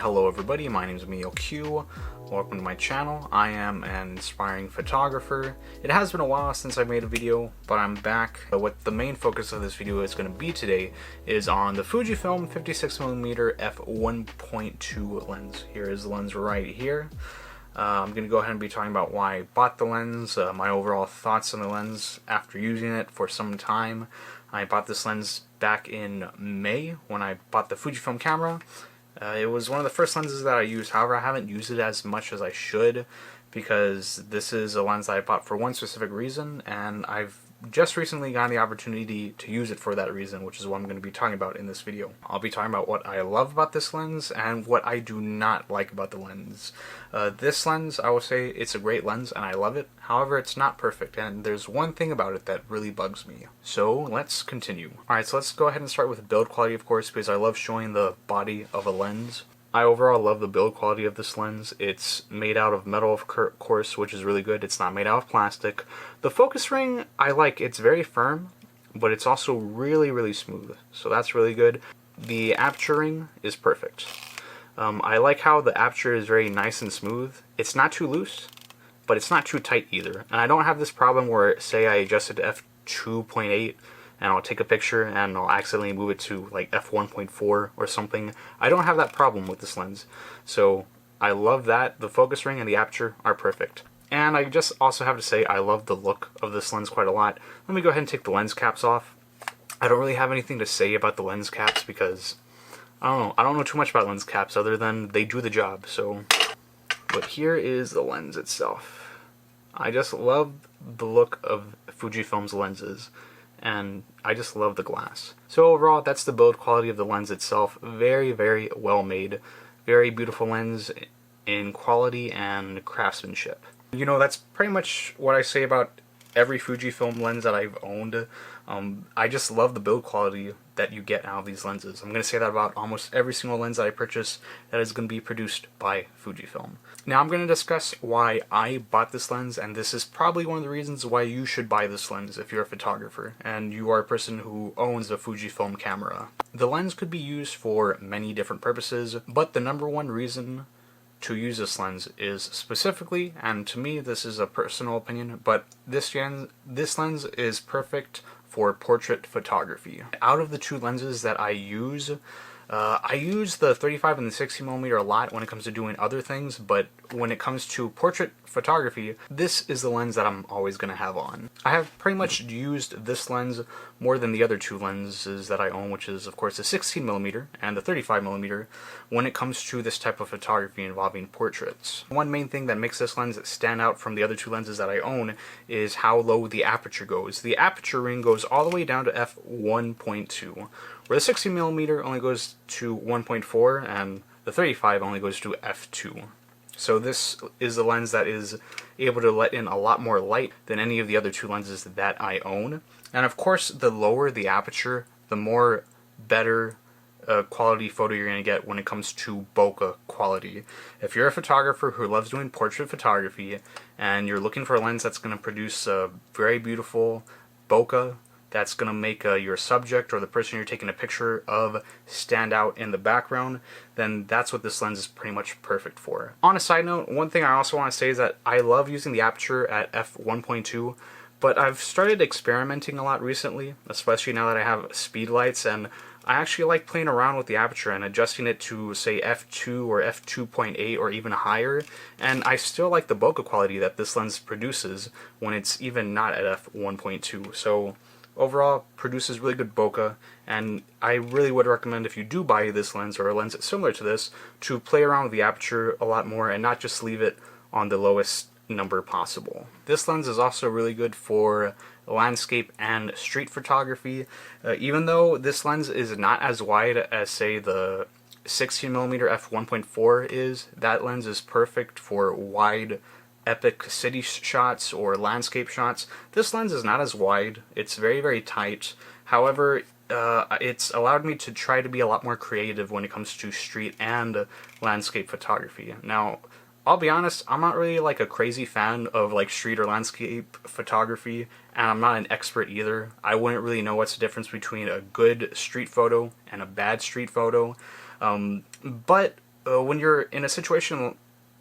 Hello everybody, my name is Q. Welcome to my channel. I am an aspiring photographer. It has been a while since I made a video, but I'm back. What the main focus of this video is going to be today is on the Fujifilm 56mm f1.2 lens. Here is the lens right here. I'm going to go ahead and be talking about why I bought the lens, my overall thoughts on the lens after using it for some time. I bought this lens back in May when I bought the Fujifilm camera. It was one of the first lenses that I used. However, I haven't used it as much as I should because this is a lens that I bought for one specific reason, and I've just recently gotten the opportunity to use it for that reason, which is what I'm going to be talking about in this video. I'll be talking about what I love about this lens and what I do not like about the lens. This lens, I will say it's a great lens and I love it. However, it's not perfect, and there's one thing about it that really bugs me. So let's continue. Alright, so let's go ahead and start with build quality, of course, because I love showing the body of a lens. I overall love the build quality of this lens. It's made out of metal, of course, which is really good. It's not made out of plastic. The focus ring, I like. It's very firm, but it's also really, really smooth. So that's really good. The aperture ring is perfect. I like how the aperture is very nice and smooth. It's not too loose, but it's not too tight either. And I don't have this problem where, say, I adjusted to f2.8, and I'll take a picture and I'll accidentally move it to like f1.4 or something. I don't have that problem with this lens. So I love that. The focus ring and the aperture are perfect. And I just also have to say I love the look of this lens quite a lot. Let me go ahead and take the lens caps off. I don't really have anything to say about the lens caps because I don't know too much about lens caps other than they do the job. But here is the lens itself. I just love the look of Fujifilm's lenses, and I just love the glass. So overall, that's the build quality of the lens itself. Very, very well made. Very beautiful lens in quality and craftsmanship. You know, that's pretty much what I say about every Fujifilm lens that I've owned. I just love the build quality that you get out of these lenses. I'm going to say that about almost every single lens that I purchase that is going to be produced by Fujifilm. Now I'm going to discuss why I bought this lens, and this is probably one of the reasons why you should buy this lens if you're a photographer and you are a person who owns a Fujifilm camera. The lens could be used for many different purposes, but the number one reason to use this lens is specifically, and to me this is a personal opinion, but this lens is perfect for portrait photography. Out of the two lenses that I use the 35 and the 60mm a lot when it comes to doing other things, but when it comes to portrait photography, this is the lens that I'm always going to have on. I have pretty much used this lens more than the other two lenses that I own, which is of course the 16mm and the 35mm, when it comes to this type of photography involving portraits. One main thing that makes this lens stand out from the other two lenses that I own is how low the aperture goes. The aperture ring goes all the way down to f1.2, where the 60mm only goes to 1.4 and the 35 only goes to f2. So this is a lens that is able to let in a lot more light than any of the other two lenses that I own. And of course, the lower the aperture, the more better quality photo you're going to get when it comes to bokeh quality. If you're a photographer who loves doing portrait photography and you're looking for a lens that's going to produce a very beautiful bokeh, that's going to make your subject or the person you're taking a picture of stand out in the background, then that's what this lens is pretty much perfect for. On a side note, one thing I also want to say is that I love using the aperture at f1.2, but I've started experimenting a lot recently, especially now that I have speed lights, and I actually like playing around with the aperture and adjusting it to, say, f2 or f2.8 or even higher, and I still like the bokeh quality that this lens produces when it's even not at f1.2. So overall, produces really good bokeh, and I really would recommend, if you do buy this lens or a lens that's similar to this, to play around with the aperture a lot more and not just leave it on the lowest number possible. This lens is also really good for landscape and street photography. Even though this lens is not as wide as, say, the 16mm f1.4 is, that lens is perfect for wide epic city shots or landscape shots. This lens is not as wide. It's very, very tight. However, it's allowed me to try to be a lot more creative when it comes to street and landscape photography. Now, I'll be honest, I'm not really like a crazy fan of like street or landscape photography, and I'm not an expert either. I wouldn't really know what's the difference between a good street photo and a bad street photo. But when you're in a situation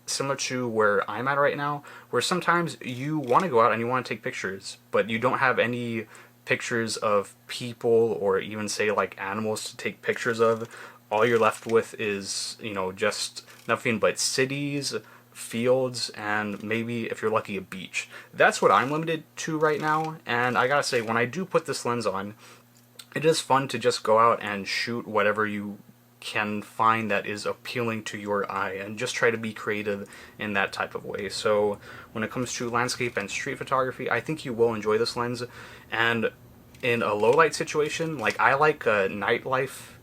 similar to where I'm at right now, where sometimes you want to go out and you want to take pictures, but you don't have any pictures of people or even say like animals to take pictures of. All you're left with is, you know, just nothing but cities, fields, and maybe if you're lucky a beach. That's what I'm limited to right now, and I gotta say, when I do put this lens on, it is fun to just go out and shoot whatever you can find that is appealing to your eye and just try to be creative in that type of way. So when it comes to landscape and street photography, I think you will enjoy this lens. And in a low light situation, like I like nightlife,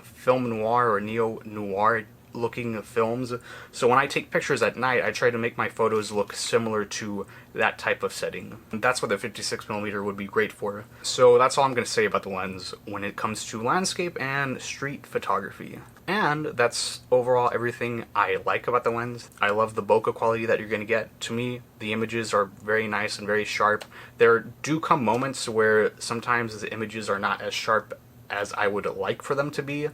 film noir or neo-noir looking films, so when I take pictures at night, I try to make my photos look similar to that type of setting. And that's what the 56mm would be great for. So that's all I'm going to say about the lens when it comes to landscape and street photography. And that's overall everything I like about the lens. I love the bokeh quality that you're going to get. To me, the images are very nice and very sharp. There do come moments where sometimes the images are not as sharp as I would like for them to be,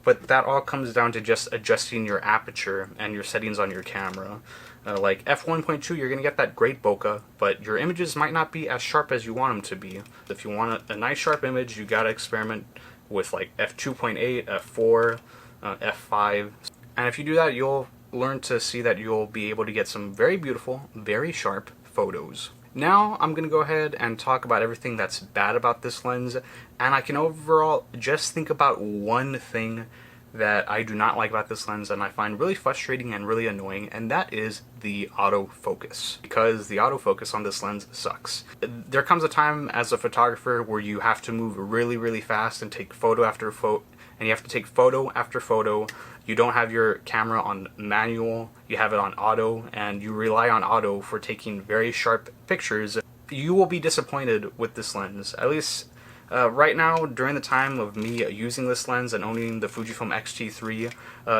but that all comes down to just adjusting your aperture and your settings on your camera. Like f1.2, you're going to get that great bokeh, but your images might not be as sharp as you want them to be. If you want a nice sharp image, you got to experiment with like f2.8, f4, f5. And if you do that, you'll learn to see that you'll be able to get some very beautiful, very sharp photos. Now I'm going to go ahead and talk about everything that's bad about this lens, and I can overall just think about one thing that I do not like about this lens and I find really frustrating and really annoying, and that is the autofocus. Because the autofocus on this lens sucks. There comes a time as a photographer where you have to move really, really fast and take photo after photo, and you have to take photo after photo. You don't have your camera on manual, you have it on auto, and you rely on auto for taking very sharp pictures. You will be disappointed with this lens. At least right now, during the time of me using this lens and owning the Fujifilm X-T3,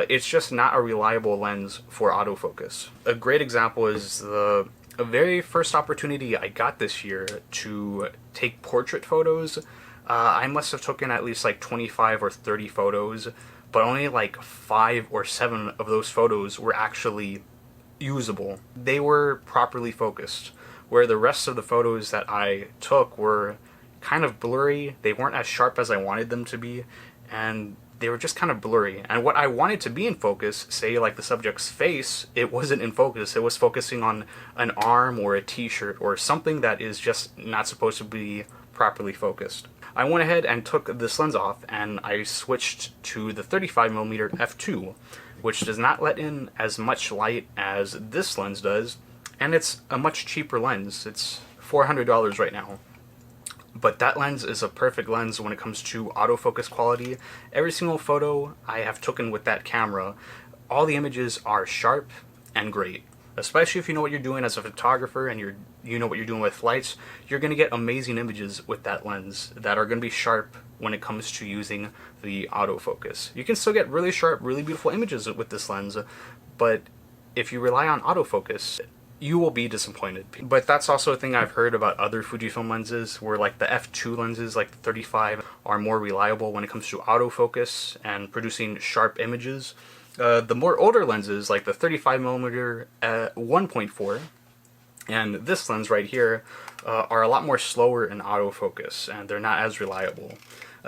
it's just not a reliable lens for autofocus. A great example is the very first opportunity I got this year to take portrait photos. I must have taken at least like 25 or 30 photos, but only like 5 or 7 of those photos were actually usable. They were properly focused, where the rest of the photos that I took were kind of blurry. They weren't as sharp as I wanted them to be, and they were just kind of blurry. And what I wanted to be in focus, say like the subject's face, it wasn't in focus. It was focusing on an arm or a t-shirt or something that is just not supposed to be properly focused. I went ahead and took this lens off and I switched to the 35mm f2, which does not let in as much light as this lens does, and it's a much cheaper lens. It's $400 right now. But that lens is a perfect lens when it comes to autofocus quality. Every single photo I have taken with that camera, all the images are sharp and great. Especially if you know what you're doing as a photographer and you know what you're doing with lights, you're going to get amazing images with that lens that are going to be sharp when it comes to using the autofocus. You can still get really sharp, really beautiful images with this lens, but if you rely on autofocus, you will be disappointed. But that's also a thing I've heard about other Fujifilm lenses, where like the f2 lenses, like the 35, are more reliable when it comes to autofocus and producing sharp images. The more older lenses, like the 35mm 1.4 and this lens right here, are a lot more slower in autofocus, and they're not as reliable.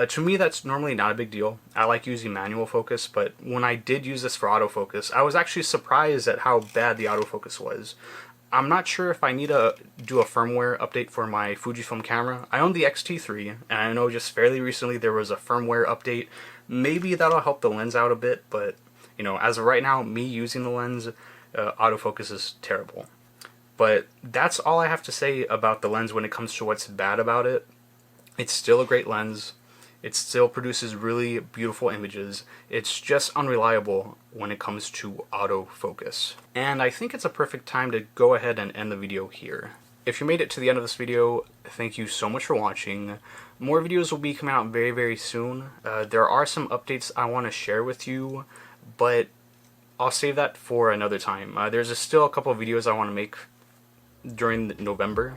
To me, that's normally not a big deal. I like using manual focus, but when I did use this for autofocus, I was actually surprised at how bad the autofocus was. I'm not sure if I need to do a firmware update for my Fujifilm camera. I own the X-T3, and I know just fairly recently there was a firmware update. Maybe that'll help the lens out a bit, but you know, as of right now, me using the lens, autofocus is terrible. But that's all I have to say about the lens when it comes to what's bad about it. It's still a great lens. It still produces really beautiful images. It's just unreliable when it comes to autofocus. And I think it's a perfect time to go ahead and end the video here. If you made it to the end of this video, thank you so much for watching. More videos will be coming out very, very soon. There are some updates I want to share with you, but I'll save that for another time. There's still a couple of videos I want to make during November.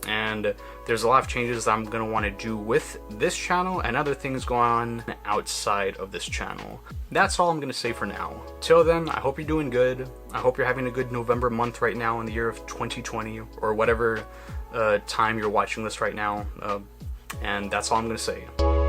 and there's a lot of changes that I'm going to want to do with this channel and other things going on outside of this channel. That's all I'm going to say for now. Till then, I hope you're doing good. I hope you're having a good November month right now in the year of 2020, or whatever time you're watching this right now, and that's all I'm going to say.